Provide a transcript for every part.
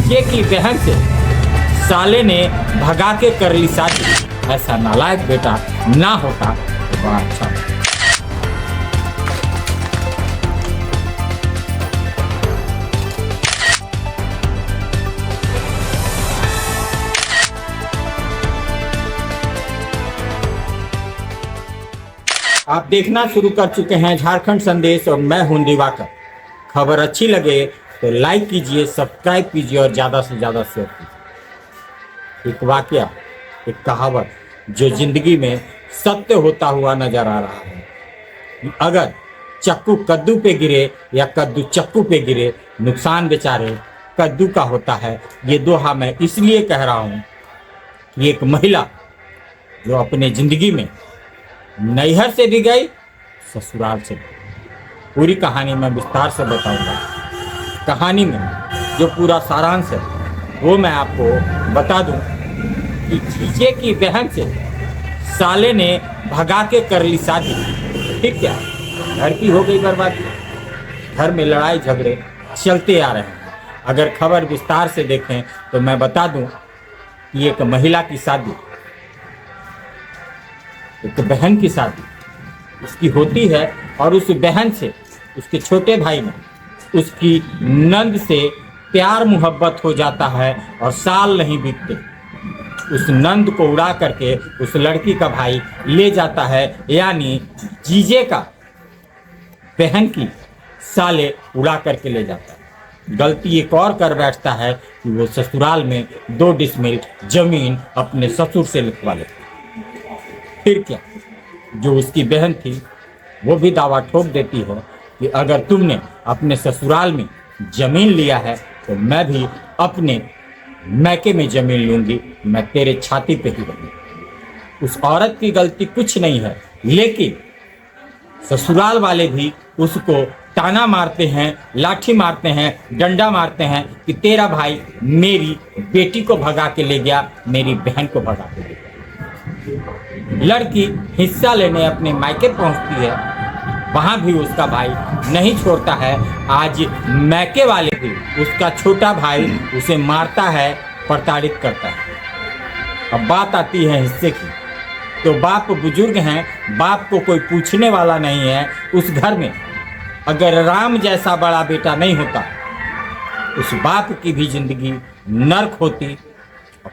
जीजे की बहन से साले ने भगा के कर ली शादी। ऐसा नालायक बेटा ना होता तो बड़ा अच्छा होता। आप देखना शुरू कर चुके हैं झारखंड संदेश और मैं हूं दिवाकर। खबर अच्छी लगे तो लाइक कीजिए, सब्सक्राइब कीजिए और ज़्यादा से ज़्यादा शेयर कीजिए। एक वाकया, एक कहावत जो जिंदगी में सत्य होता हुआ नजर आ रहा है। अगर चक्कू कद्दू पे गिरे या कद्दू चक्कू पे गिरे, नुकसान बेचारे कद्दू का होता है। ये दोहा मैं इसलिए कह रहा हूँ कि एक महिला जो अपने जिंदगी में नैहर से भी गई, ससुराल से भी। पूरी कहानी मैं विस्तार से बताऊंगा। कहानी में जो पूरा सारांश है वो मैं आपको बता दूं कि जीजे की बहन से साले ने भगा के कर ली शादी। ठीक क्या, घर की हो गई बर्बादी। घर में लड़ाई झगड़े चलते आ रहे हैं। अगर खबर विस्तार से देखें तो मैं बता दूं कि एक महिला की शादी, एक बहन की शादी उसकी होती है और उस बहन से उसके छोटे भाई ने उसकी नंद से प्यार मोहब्बत हो जाता है और साल नहीं बीतते उस नंद को उड़ा करके उस लड़की का भाई ले जाता है, यानी जीजे का बहन की साले उड़ा करके ले जाता है। गलती एक और कर बैठता है कि वो ससुराल में 2 डिसमिल जमीन अपने ससुर से लिखवा लेता। फिर क्या, जो उसकी बहन थी वो भी दावा ठोक देती है कि अगर तुमने अपने ससुराल में जमीन लिया है तो मैं भी अपने मैके में जमीन लूंगी, मैं तेरे छाती पे ही रहूंगी। उस औरत की गलती कुछ नहीं है, लेकिन ससुराल वाले भी उसको ताना मारते हैं, लाठी मारते हैं, डंडा मारते हैं कि तेरा भाई मेरी बेटी को भगा के ले गया, मेरी बहन को भगा के ले गया। लड़की हिस्सा लेने अपने मायके पहुंचती है, वहां भी उसका भाई नहीं छोड़ता है। आज मैके वाले भी उसका छोटा भाई उसे मारता है, प्रताड़ित करता है। अब बात आती है हिस्से की, तो बाप बुजुर्ग हैं, बाप को कोई पूछने वाला नहीं है। उस घर में अगर राम जैसा बड़ा बेटा नहीं होता, उस बाप की भी जिंदगी नर्क होती,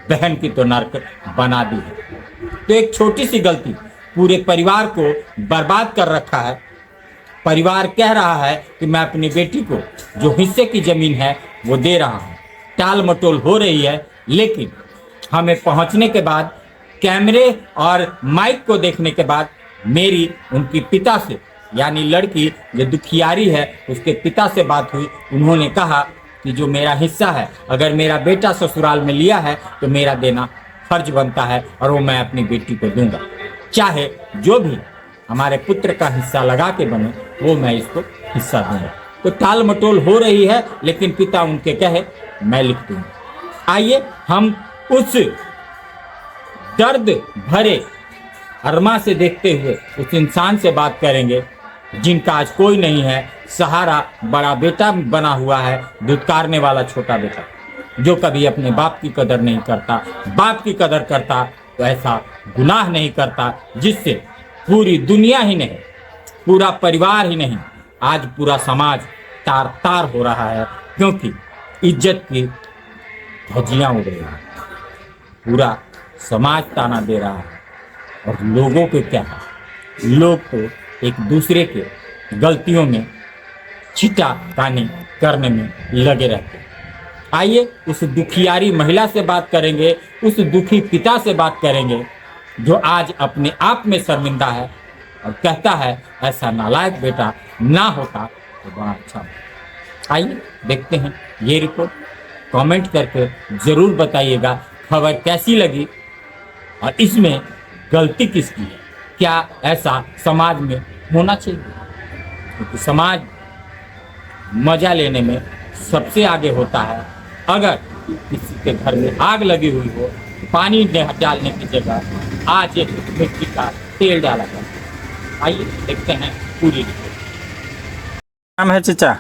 बहन की तो नर्क बना दी है। तो एक छोटी सी गलती पूरे परिवार को बर्बाद कर रखा है। परिवार कह रहा है कि मैं अपनी बेटी को जो हिस्से की जमीन है वो दे रहा हूँ, टाल मटोल हो रही है। लेकिन हमें पहुंचने के बाद, कैमरे और माइक को देखने के बाद, मेरी उनकी पिता से, यानी लड़की जो दुखियारी है उसके पिता से बात हुई। उन्होंने कहा कि जो मेरा हिस्सा है, अगर मेरा बेटा ससुराल में लिया है तो मेरा देना फर्ज बनता है और वो मैं अपनी बेटी को दूंगा, चाहे जो भी हमारे पुत्र का हिस्सा लगा के बने वो मैं इसको हिस्सा दूंगा। तो टाल मटोल हो रही है, लेकिन पिता उनके कहे मैं लिख दूंगा। आइए हम उस दर्द भरे अरमा से देखते हुए उस इंसान से बात करेंगे जिनका आज कोई नहीं है, सहारा बड़ा बेटा बना हुआ है, दुत्कारने वाला छोटा बेटा, जो कभी अपने बाप की कदर नहीं करता। बाप की कदर करता तो ऐसा गुनाह नहीं करता जिससे पूरी दुनिया ही नहीं, पूरा परिवार ही नहीं, आज पूरा समाज तार तार हो रहा है, क्योंकि इज्जत की धज्जियां उड़ रही हैं। पूरा समाज ताना दे रहा है और लोगों के क्या है, लोग तो एक दूसरे के गलतियों में छिटा तानी करने में लगे रहते हैं। आइए उस दुखियारी महिला से बात करेंगे, उस दुखी पिता से बात करेंगे जो आज अपने आप में शर्मिंदा है और कहता है ऐसा नालायक बेटा ना होता तो बड़ा अच्छा होता। आइए देखते हैं ये रिपोर्ट। कमेंट करके ज़रूर बताइएगा खबर कैसी लगी और इसमें गलती किसकी है, क्या ऐसा समाज में होना चाहिए, क्योंकि समाज मजा लेने में सबसे आगे होता है। अगर किसी के घर में आग लगी हुई हो, पानी डालने की जगह आज मिट्टी का तेल डाला जाता है। आइए देखते हैं पूरी रिपोर्ट। नाम है चचा?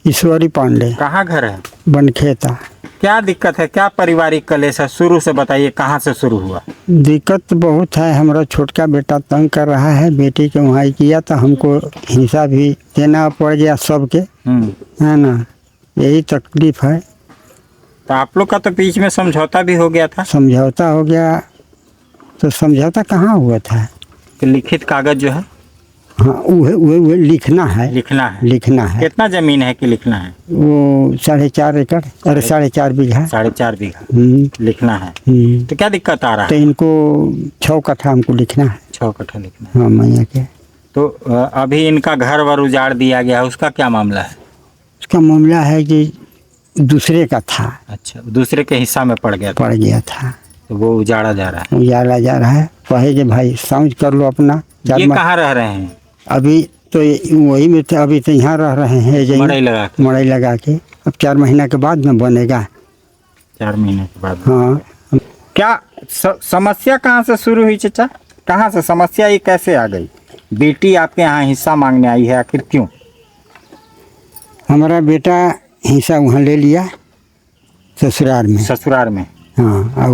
ईश्वरी पांडे। कहाँ घर है? बनखेता। क्या दिक्कत है, क्या पारिवारिक कलेश है, शुरू से बताइए, कहाँ से शुरू हुआ? दिक्कत तो बहुत है। हमारा छोटका बेटा तंग कर रहा है, बेटी के वहाँ किया तो हमको हिस्सा भी देना पड़ गया सबके, है ना, यही तकलीफ है। तो आप लोग का तो बीच में समझौता भी हो गया था। समझौता हो गया तो समझौता कहाँ हुआ था कि लिखित कागज जो है, हाँ वो लिखना है। लिखना है। कितना जमीन है कि लिखना है? वो 4.5 एकड़, अरे 4.5 बीघा। 4.5 बीघा लिखना है। तो क्या दिक्कत आ रहा तो है? इनको 6 कट्ठा हमको लिखना है। 6 कट्ठा लिखना है। हाँ मैया के। तो अभी इनका घर वर उजाड़ दिया गया, उसका क्या मामला है? उसका मामला है कि दूसरे का था। अच्छा, दूसरे के हिस्सा में पड़ गया था। तो वो उजाड़ा जा रहा है। कहे कि भाई समझ कर लो अपना। ये कहाँ रह रहे हैं? अभी तो वही में थे, अभी तो यहाँ रह रहे हैं मड़ई लगा के। अब 4 महीना के बाद में बनेगा। 4 महीने के बाद। हाँ। क्या समस्या कहाँ से शुरू हुई चाचा? कहाँ से समस्या ये कैसे आ गई? बेटी आपके यहाँ हिस्सा मांगने आई है, आखिर क्यों? हमारा बेटा हिस्सा वहाँ ले लिया ससुराल में। हाँ, और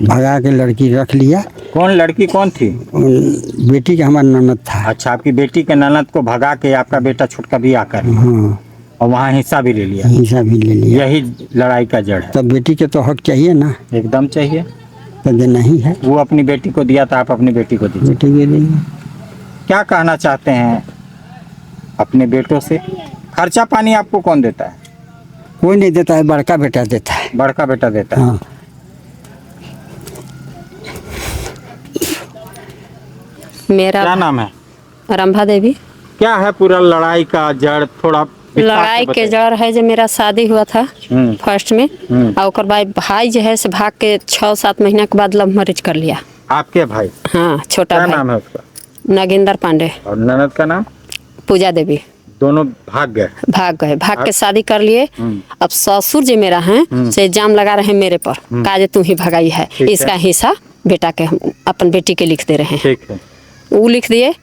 भगा के लड़की रख लिया। कौन लड़की कौन थी? बेटी का हमारा ननद था। अच्छा, आपकी बेटी के ननद को भगा के आपका बेटा छुटका भी आकर, हाँ, और वहाँ हिस्सा भी ले लिया। यही लड़ाई का जड़ है। तब बेटी के तो हक चाहिए ना। एकदम चाहिए। तो देना ही है। वो अपनी बेटी को दिया था, आप अपनी बेटी को दीजिए। बेटी के लिए क्या कहना चाहते हैं अपने बेटों से? खर्चा पानी आपको कौन देता है? कोई नहीं देता है, बड़का बेटा देता है। बड़का बेटा देता है। हाँ। मेरा क्या नाम है? रंभा देवी। क्या है पूरा लड़ाई का जड़? थोड़ा लड़ाई के जड़ है जो मेरा शादी हुआ था फर्स्ट में, और ओकर बाद भाई जो है से भाग के 6-7 महीना के बाद लव मैरिज कर लिया। आपके भाई? हाँ, छोटा भाई। क्या नाम है उसका? नगेंद्र पांडे। और ननद का नाम? पूजा देवी। दोनों भाग गए। भाग के शादी कर लिए। अब ससुर जो मेरा है से इल्जाम लगा रहे हैं मेरे पर, काजे तू ही भगाई है, इसका हिस्सा बेटा के हम अपन बेटी के लिख दे रहे हैं। ठीक है। वो लिख दिए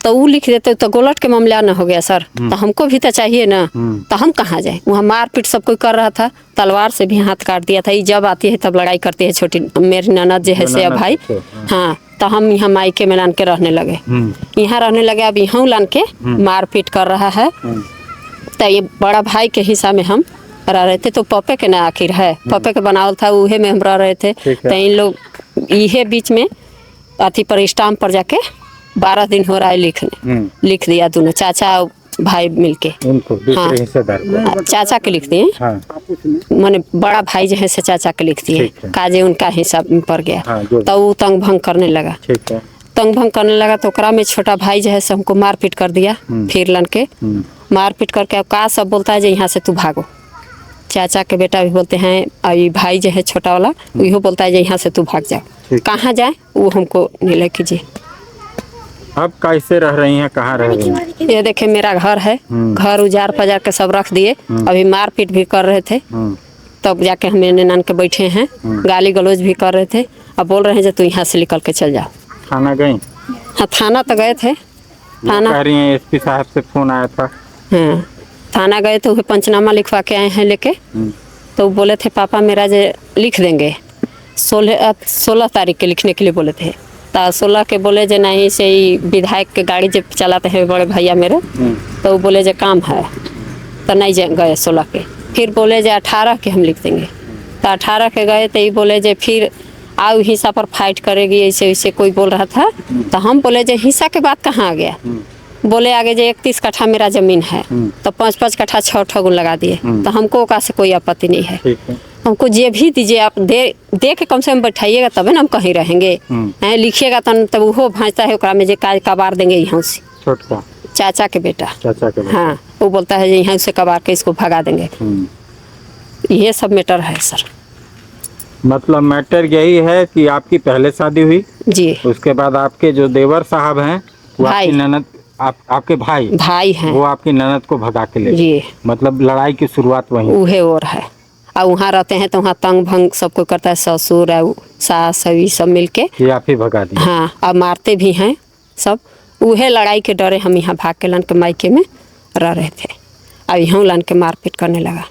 तो वो लिख देते तो गोलट के मामला न हो गया सर। तो हमको भी तो चाहिए ना। तो हम कहाँ जाए? वहाँ मारपीट सब कोई कर रहा था, तलवार से भी हाथ काट दिया था। ये जब आती है तब लड़ाई करती है छोटी मेरी ननद जो है से भाई। हाँ, तो हम यहाँ मायके में लान के रहने लगे। यहाँ रहने लगे, अब यहाँ लान के मारपीट कर रहा है। तो ये बड़ा भाई के हिस्सा में हम रह रहे थे। तो पप्पे के ना आखिर है, पप्पे के बनावल था, उहे में हम रह रहे थे। तो इन लोग इहे बीच में अथी पर स्टाम्प पर जाके 12 दिन हो रहा है लिख दिया दोनों चाचा भाई मिलके उनको दूसरे हिस्सेदार को। चाचा के लिख दिए। हाँ। माने बड़ा भाई जो है से चाचा के लिख दिए, काजे उनका हिस्सा पड़ गया। हाँ, तो वो तंग भंग करने लगा। ठीक है। तंग भंग करने लगा तो ओकरा में छोटा भाई जो है से हमको मारपीट कर दिया। फिर लन के मारपीट करके अब का सब बोलता है जो यहाँ से तू भागो। चाचा के बेटा भी बोलते हैं, और भाई जो है छोटा वाला वो बोलता है जो यहाँ से तू भाग जाओ। कहाँ जाए वो हमको नहीं कीजिए। अब कैसे रह रही हैं, कहाँ रह रही हैं? ये देखे मेरा घर है, घर उजाड़ पजार के सब रख दिए। अभी मारपीट भी कर रहे थे, तब जाके हम नान के बैठे हैं। गाली गलौज भी कर रहे थे। अब बोल रहे हैं जो तू यहाँ से निकल के चल जाओ। थाना गई? हाँ, थाना तो गए थे। थाना कह रही हैं एसपी साहब से फोन आया था। हाँ, थाना गए तो पंचनामा लिखवा के आए हैं लेके। तो बोले थे पापा मेरा जो लिख देंगे 16 तारीख के लिखने के लिए बोले थे। तो 16 के बोले जो नहीं से ही विधायक के गाड़ी जब चलाते हैं बड़े भैया मेरे, तो वो बोले जो काम है तो नहीं गए 16 के। फिर बोले जो 18 के हम लिख देंगे। तो 18 के गए तो ये बोले जो फिर आओ हिस्सा पर फाइट करेगी, ऐसे वैसे कोई बोल रहा था। तो हम बोले जो हिस्सा के बात कहाँ आ गया? बोले आगे जो 31 कट्ठा मेरा जमीन है, तो 5-5 कट्ठा 6 गुण लगा दिए। तो हमको ओका से कोई आपत्ति नहीं है। हमको जे भी दीजिए आप, दे के कम से कम बैठाइएगा तब ना हम कहीं रहेंगे। लिखिएगा तब वो भाजता है ओकरा में जे काज कबार देंगे यहाँ से। छोटका चाचा के बेटा। हाँ, वो बोलता है यहाँ से कबार के इसको भगा देंगे। ये सब मैटर है सर। मतलब मैटर यही है कि आपकी पहले शादी हुई जी, उसके बाद आपके जो देवर साहब हैं वो आपकी ननद, आपके भाई हैं, वो आपकी ननद को भगा के ले गए। मतलब लड़ाई की शुरुआत वहीं उहे और है। और वहाँ रहते हैं तो वहाँ तंग भंग सब कोई करता है, ससुर है सास सभी सब मिलके। ये आप ही भगा दिए? हाँ, और मारते भी हैं सब। उहे लड़ाई के डरे हम यहाँ भाग के लन के मायके में रह रहे थे। अब यहाँ लन के मारपीट करने लगा।